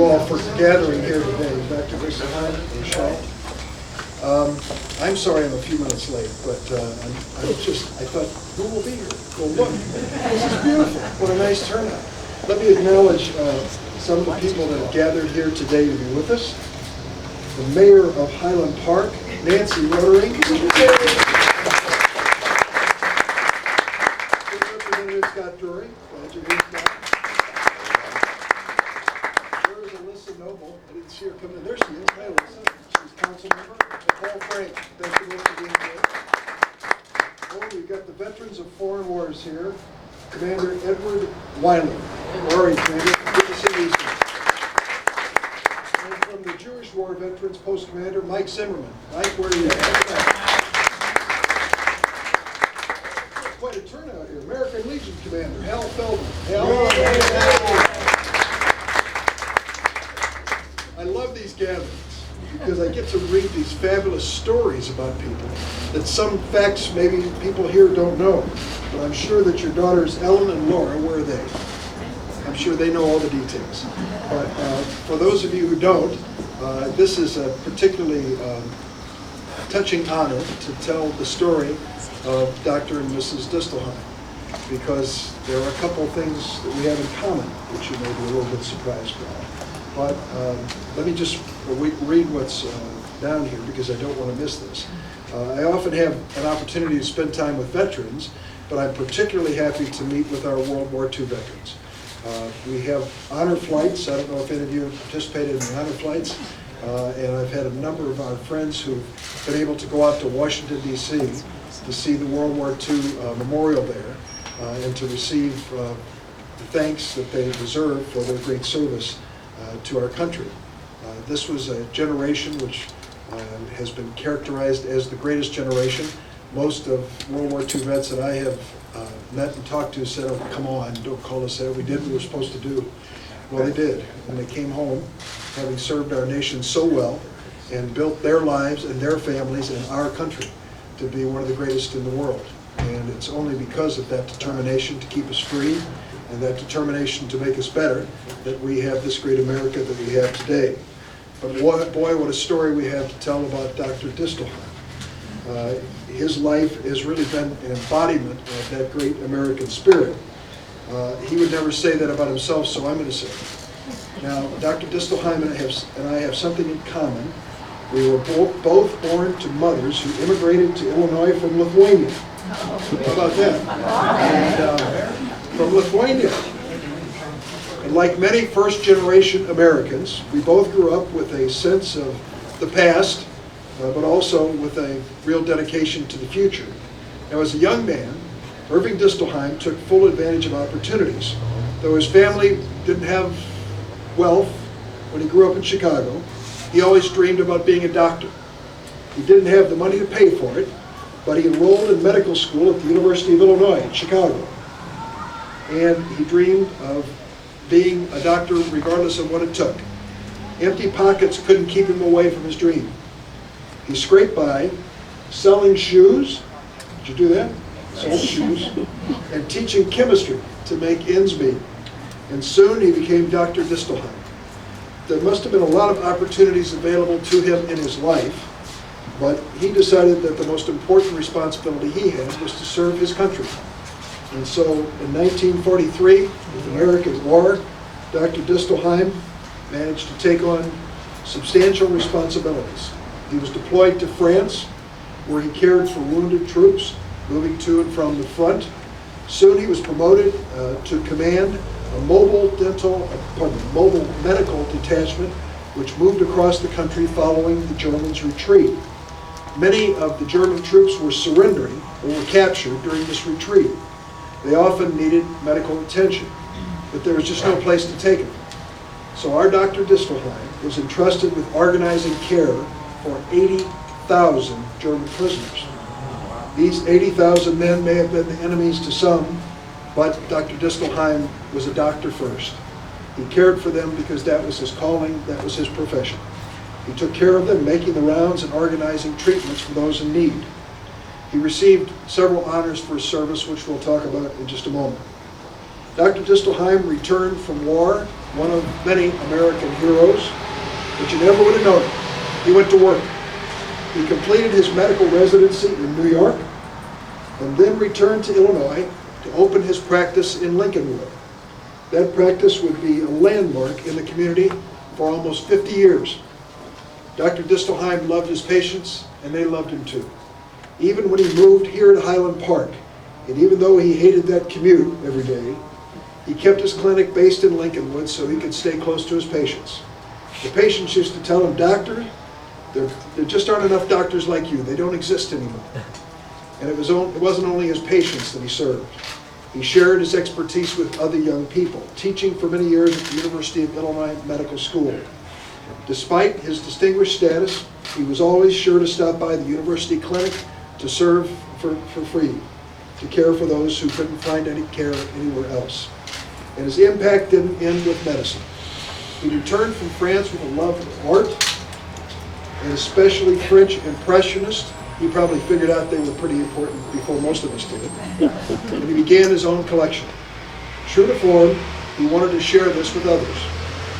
you all for gathering here today. Dr. Distelheim and Michelle. I'm sorry I'm a few minutes late, but I thought, who will be here? Well, look, this is beautiful. What a nice turnout. Let me acknowledge some of the people that have gathered here today to be with us. The mayor of Highland Park, Nancy Rotering. Representative Scott Drury. Glad you're here tonight. There's Alyssa Noble. I didn't see her come in. There she is. Hi, Alyssa. She's council member. Paul Frank. Thank you for being here. Oh, we've got the Veterans of Foreign Wars here. Commander Edward Weiler. How are you, Commander? Good to see you, sir. And from the Jewish War Veterans, Post Commander Mike Zimmerman. Mike, where are you at? Quite a turnout here. American Legion Commander Hal Feldman. Hal. I love these gatherings because I get to read these fabulous stories about people that some facts maybe people here don't know. But I'm sure that your daughters Ellen and Laura, where are they? I'm sure they know all the details. But for those of you who don't, this is a particularly touching honor to tell the story of Dr. and Mrs. Distelheim, because there are a couple of things that we have in common, which you may be a little bit surprised by. But let me just read what's down here, because I don't want to miss this. I often have an opportunity to spend time with veterans, but I'm particularly happy to meet with our World War II veterans. We have honor flights. I don't know if any of you have participated in the honor flights. And I've had a number of our friends who've been able to go out to Washington, D.C. to see the World War II memorial there and to receive the thanks that they deserve for their great service to our country. This was a generation which has been characterized as the greatest generation. Most of World War II vets that I have met and talked to said, oh, come on, don't call us that. We did what we were supposed to do. Well, they did. And they came home having served our nation so well and built their lives and their families and our country to be one of the greatest in the world. And it's only because of that determination to keep us free and that determination to make us better that we have this great America that we have today. But boy, what a story we have to tell about Dr. Distelheim. His life has really been an embodiment of that great American spirit. He would never say that about himself, so I'm going to say it. Now, Dr. Distelheim and I have something in common. We were both born to mothers who immigrated to Illinois from Lithuania. How about that? And, from Lithuania. And like many first-generation Americans, we both grew up with a sense of the past, but also with a real dedication to the future. Now, as a young man, Irving Distelheim took full advantage of opportunities. Though his family didn't have wealth when he grew up in Chicago, he always dreamed about being a doctor. He didn't have the money to pay for it, but he enrolled in medical school at the University of Illinois in Chicago. And he dreamed of being a doctor regardless of what it took. Empty pockets couldn't keep him away from his dream. He scraped by selling shoes. Did you do that? Sold shoes. And teaching chemistry to make ends meet. And soon he became Dr. Distelheim. There must have been a lot of opportunities available to him in his life, but he decided that the most important responsibility he had was to serve his country. And so in 1943, with the American War, Dr. Distelheim managed to take on substantial responsibilities. He was deployed to France, where he cared for wounded troops, moving to and from the front. Soon he was promoted to command a mobile medical detachment, which moved across the country following the Germans' retreat. Many of the German troops were surrendering or were captured during this retreat. They often needed medical attention, but there was just no place to take them. So our Dr. Distelheim was entrusted with organizing care for 80,000 German prisoners. These 80,000 men may have been the enemies to some, but Dr. Distelheim was a doctor first. He cared for them because that was his calling, that was his profession. He took care of them, making the rounds and organizing treatments for those in need. He received several honors for his service, which we'll talk about in just a moment. Dr. Distelheim returned from war one of many American heroes, but you never would have known it. He went to work. He completed his medical residency in New York and then returned to Illinois to open his practice in Lincolnwood. That practice would be a landmark in the community for almost 50 years. Dr. Distelheim loved his patients, and they loved him too. Even when he moved here to Highland Park, and even though he hated that commute every day, he kept his clinic based in Lincolnwood so he could stay close to his patients. The patients used to tell him, "Doctor, there just aren't enough doctors like you. They don't exist anymore." And it wasn't only his patients that he served. He shared his expertise with other young people, teaching for many years at the University of Illinois Medical School. Despite his distinguished status, he was always sure to stop by the university clinic to serve for free, to care for those who couldn't find any care anywhere else. And his impact didn't end with medicine. He returned from France with a love of art, and especially French Impressionists. He probably figured out they were pretty important before most of us did. And he began his own collection. True to form, he wanted to share this with others.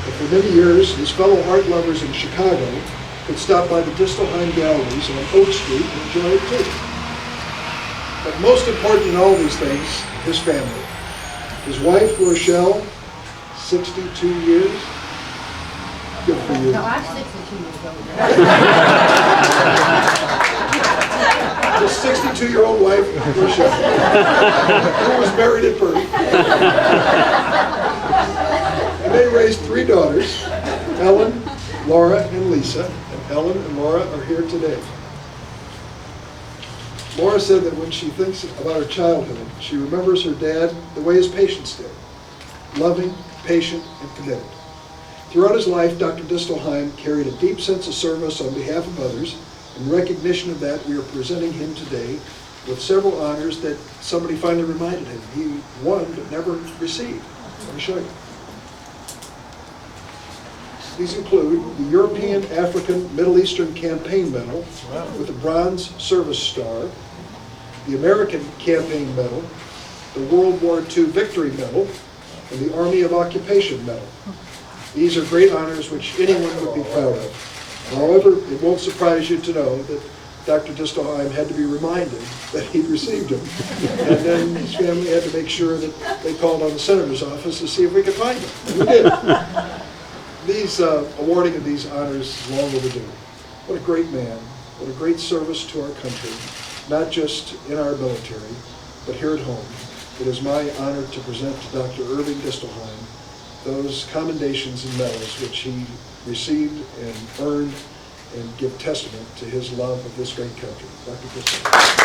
But for many years, his fellow art lovers in Chicago could stop by the Distelheim galleries on Oak Street and enjoy it too. But most important in all these things, his family. His wife, Rochelle, 62 years. Good for you. No, I'm 62 years old. His 62-year-old wife, Rochelle, who was married at birth. And they raised 3 daughters, Ellen, Laura, and Lisa. And Ellen and Laura are here today. Laura said that when she thinks about her childhood, she remembers her dad the way his patients did, loving, patient, and committed. Throughout his life, Dr. Distelheim carried a deep sense of service on behalf of others. In recognition of that, we are presenting him today with several honors that somebody finally reminded him he won but never received. Let me show you. These include the European, African, Middle Eastern Campaign Medal with the Bronze Service Star, the American Campaign Medal, the World War II Victory Medal, and the Army of Occupation Medal. These are great honors which anyone would be proud of. However, it won't surprise you to know that Dr. Distelheim had to be reminded that he'd received them. And then his family had to make sure that they called on the senator's office to see if we could find them. And we did. These awarding of these honors is long overdue. What a great man. What a great service to our country, not just in our military, but here at home. It is my honor to present to Dr. Irving Distelheim those commendations and medals which he received and earned and give testament to his love of this great country. Dr. Distelheim.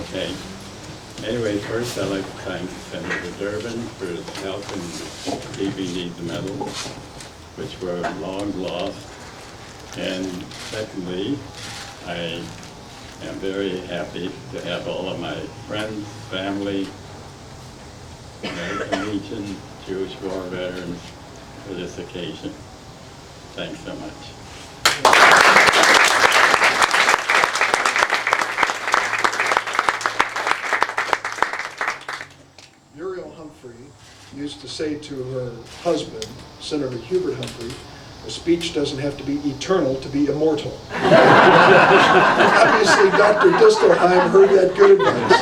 Okay. Anyway, first I'd like to thank Senator Durbin for his help in keeping these medals, which were long lost. And secondly, I am very happy to have all of my friends, family, American Legion, Jewish War veterans for this occasion. Thanks so much. Used to say to her husband, Senator Hubert Humphrey, a speech doesn't have to be eternal to be immortal. Obviously, Dr. Distelheim heard that good advice.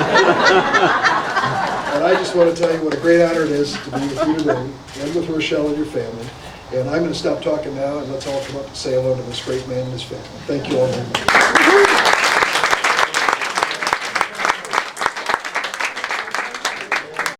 And I just want to tell you what a great honor it is to be with you today, and with Rochelle and your family. And I'm going to stop talking now, and let's all come up and say hello to this great man and his family. Thank you all very much.